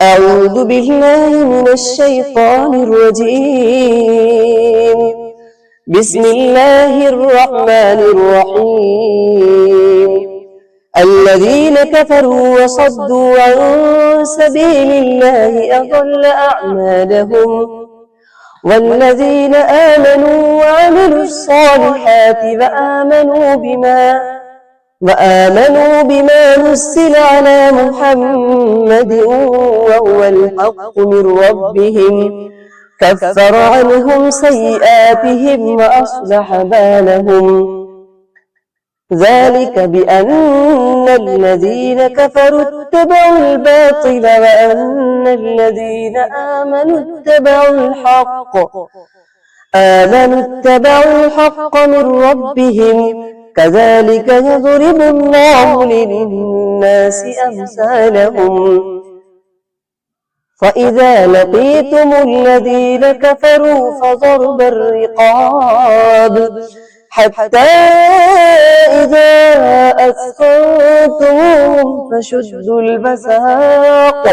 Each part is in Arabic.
أعوذ بالله من الشيطان الرجيم. بسم الله الرحمن الرحيم. الذين كفروا وصدوا عن سبيل الله أضل أعمالهم، والذين آمنوا وعملوا الصالحات وآمنوا بما نزل على محمد وهو الحق من ربهم كفر عنهم سيئاتهم وأصلح بالهم. ذلك بأن الذين كفروا اتبعوا الباطل وأن الذين آمنوا اتبعوا الحق من ربهم. كذلك يضرب الله للناس أمثالهم. فإذا لقيتم الذين كفروا فضرب الرقاب حتى إذا أثخنتموهم فشدوا الوثاق،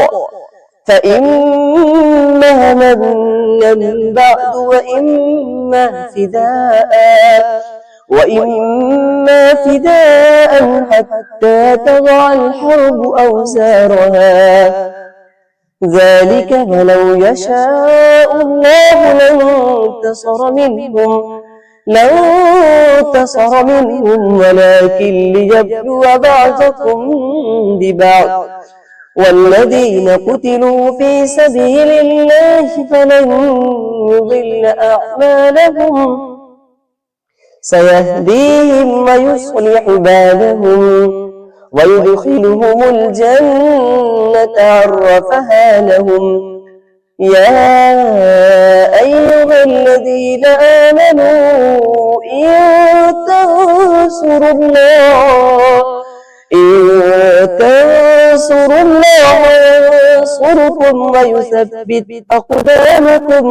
فإما منا بعد وإما فداء حتى تضع الحرب أوزارها. ذلك ولو يشاء الله لانتصر منهم ولكن ليبلو بعضكم ببعض. والذين قتلوا في سبيل الله فلن يضل أعمالهم، سيهديهم ويصلح بالهم ويدخلهم الجنة عرفها لهم. يا أيها الذين آمنوا إن تنصروا الله ينصركم ويثبت أقدامكم.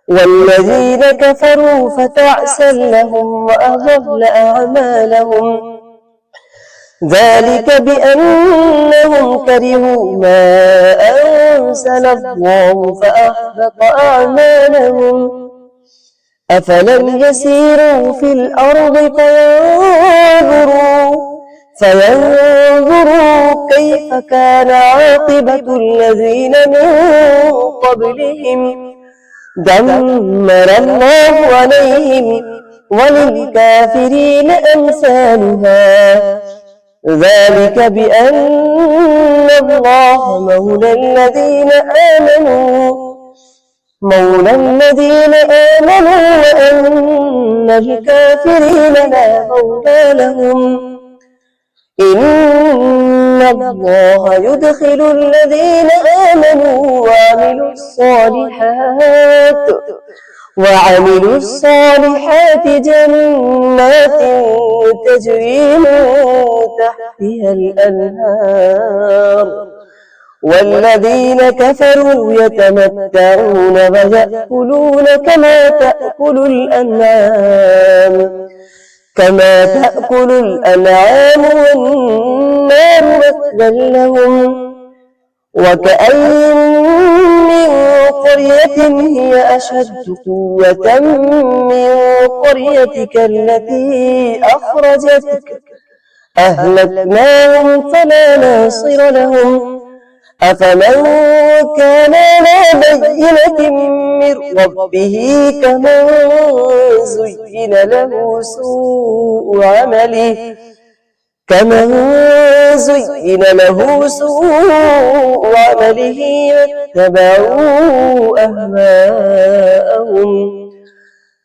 والذين كفروا فتعسا لهم وأضل أعمالهم. ذلك بأنهم كرهوا ما أنزل الله فأحبط أعمالهم. أفلم يسيروا في الأرض فينظروا كيف كان عاقبة الذين من قبلهم. دمر الله عليهم وللكافرين أمثالها. ذلك بأن الله مولى الذين آمنوا وأن الكافرين لا مولى لهم. إن الله يدخل الذين آمنوا وعملوا الصالحات جنات تجري من تحتها الأنهار. والذين كفروا يتمتعون ويأكلون كما تأكل الأنعام والنار مثوى لهم. وكأين من قرية هي أشد قوة من قريتك التي أخرجتك أهلكناهم فلا ناصر لهم. أفمن كان على بينة من ربه كمن زين له سوء عمله واتبعوا أهواءهم.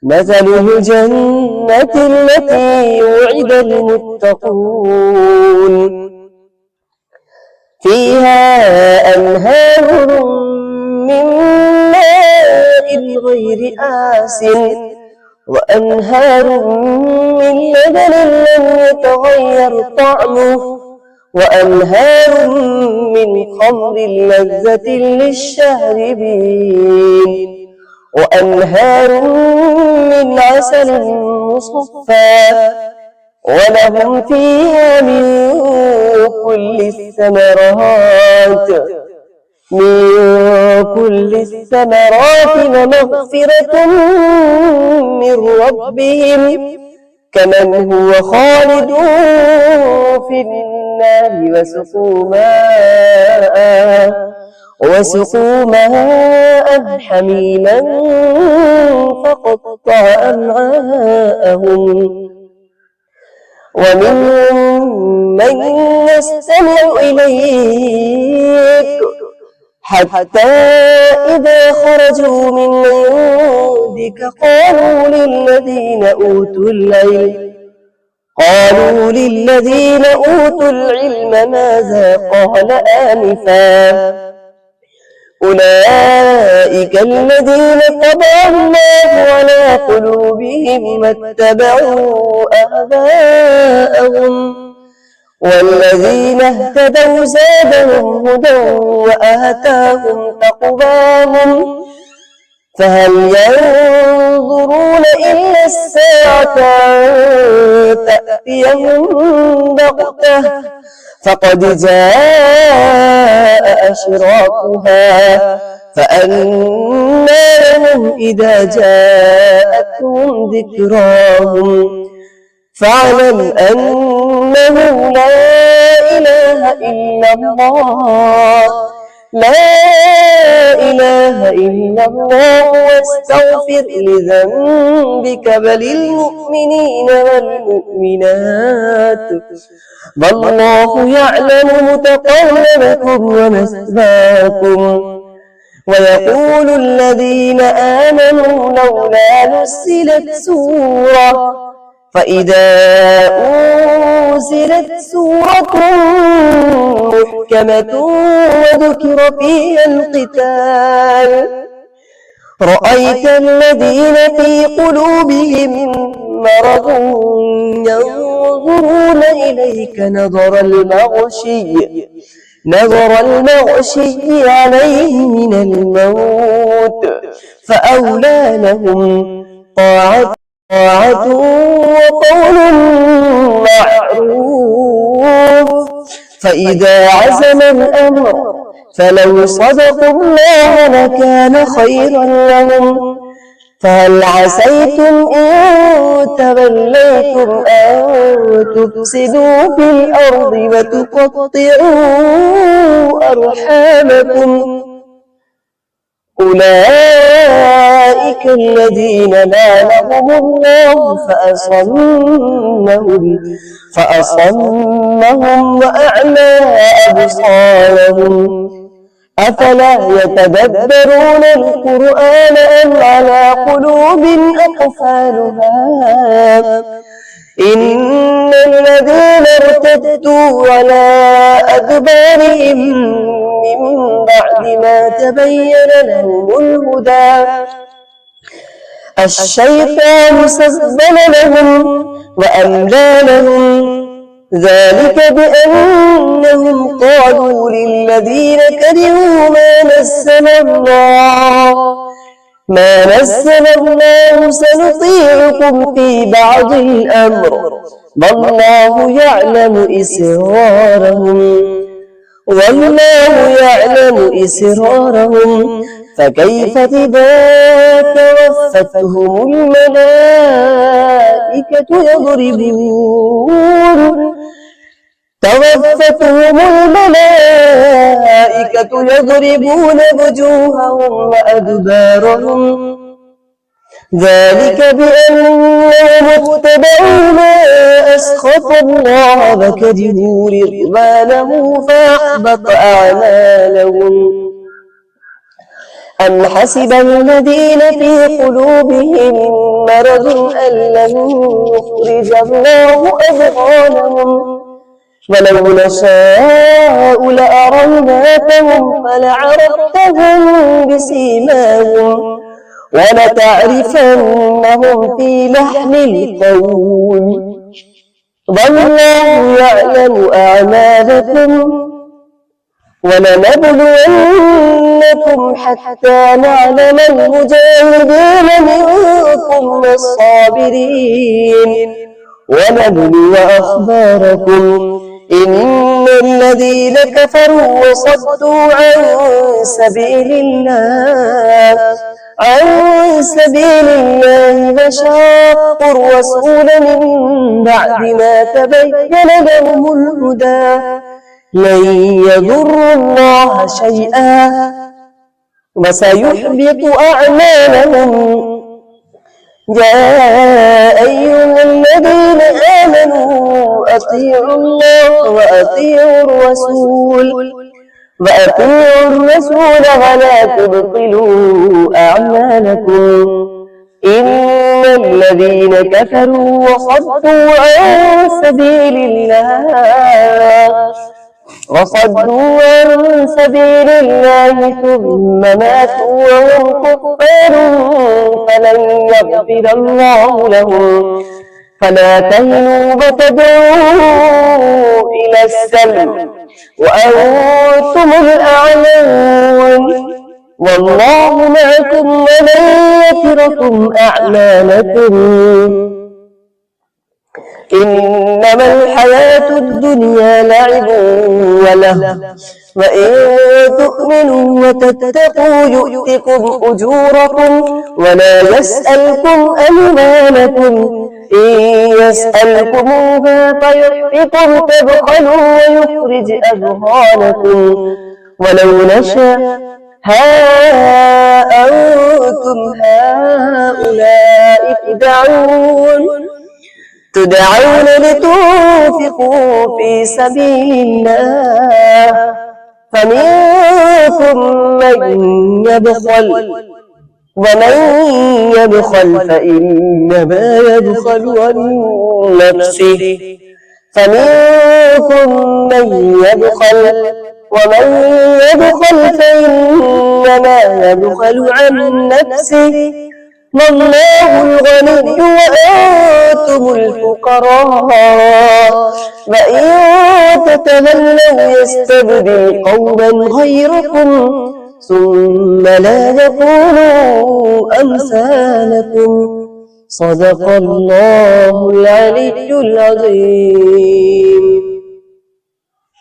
مثله الجنة التي يوعد المتقون فيها أنهار من ماء غير آسن وأنهار من لبن لم يتغير طعمه وأنهار من خمر لذة للشاربين وأنهار من عسل مصفى ولهم فيها من كل الثمرات من كل الثمرات ومغفرة من ربهم كمن هو خالد في النار وسقوا ماء حميما فقطع أمعاءهم ومنهم من يستمع إليك حتى إذا خرجوا من عندك قالوا للذين أوتوا العلم ماذا قال آنفا أولئك الذين طبع الله على قلوبهم واتبعوا أهواءهم والذين اهتدوا زادهم هدى وآتاهم تقواهم فهل ينظرون إلا الساعة أن تأتيهم بغتة فقد جاء أشراطها فأنى لهم إذا جاءتهم ذكراهم فاعلم أنه لا إله إلا الله واستغفر لذنبك وللمؤمنين والمؤمنات والله يعلم متقلبكم ومثواكم ويقول الذين آمنوا لولا نزلت سورة فإذا أنزلت سورة محكمة وذكر فيها القتال رأيت الذين في قلوبهم مرض ينظرون إليك نظر المغشي عليه من الموت فأولى لهم طاعة وقول معروف فإذا عزم الأمر فلو صدقوا الله لكان خيرا لهم فهل عسيتم إن توليتم أن تفسدوا في الأرض وتقطعوا أرحامكم أولئك الذين لعنهم الله فأصمهم وأعمى أبصارهم أفلا يتدبرون القرآن أم على قلوب أقفالها إن الذين ارتدوا على أدبارهم من بعد ما تبين لهم الهدى الشيطان سبل لهم وأملى لهم ذلك بأنهم قالوا للذين كرهوا ما نزل الله سنطيعكم في بعض الأمر والله يعلم إسرارهم فكيف إذا توفتهم الملائكة يضربون وجوههم وأدبارهم ذلك بأنهم اتبعوا ما أسخط الله وكرهوا رضوانه فأحبط أعمالهم أم حسب الذين في قلوبهم مرض أن لن يخرج الله أضغانهم ولو نشاء لأريناكهم فلعرفتهم بسيماهم ولتعرفنهم في لحن القول والله يعلم أعمالكم ولنبلونكم حتى نعلم المجاهدين منكم والصابرين ونبلو أخباركم إن الذين كفروا وصدوا عن سبيل الله وشاقوا الرسول من بعد ما تبين لهم الهدى لن يضروا الله شيئا وسيحبط أعمالهم. يا أيها الذين آمنوا أطيعوا الله وأطيعوا الرسول ولا تبطلوا أعمالكم. إن الذين كفروا وصدوا عن سبيل ثم ماتوا وهم كفار فلن يغفر الله لهم. فلا تهنوا وتدعوا إلى السلم وأنتم الأعلون والله معكم ولن يتركم أعمالكم. إنما الحياة الدنيا لعب ولهو وإن تؤمنوا وتتقوا يؤتكم أجوركم ولا يسألكم أموالكم. إن يسألكموها فيحفكم تبخلوا ويخرج أضغانكم. ولو نشاء أنتم هؤلاء تدعون لتنفقوا في سبيل الله فمنكم من يبخل ومن يبخل فإنما يبخل عن نفسه. فإنما يبخل عن نفسه والله الغني وأنتم الفقراء وإن تتولوا يستبدل قوما غيركم ثم لا يكونوا أمثالكم. صدق الله العلي العظيم.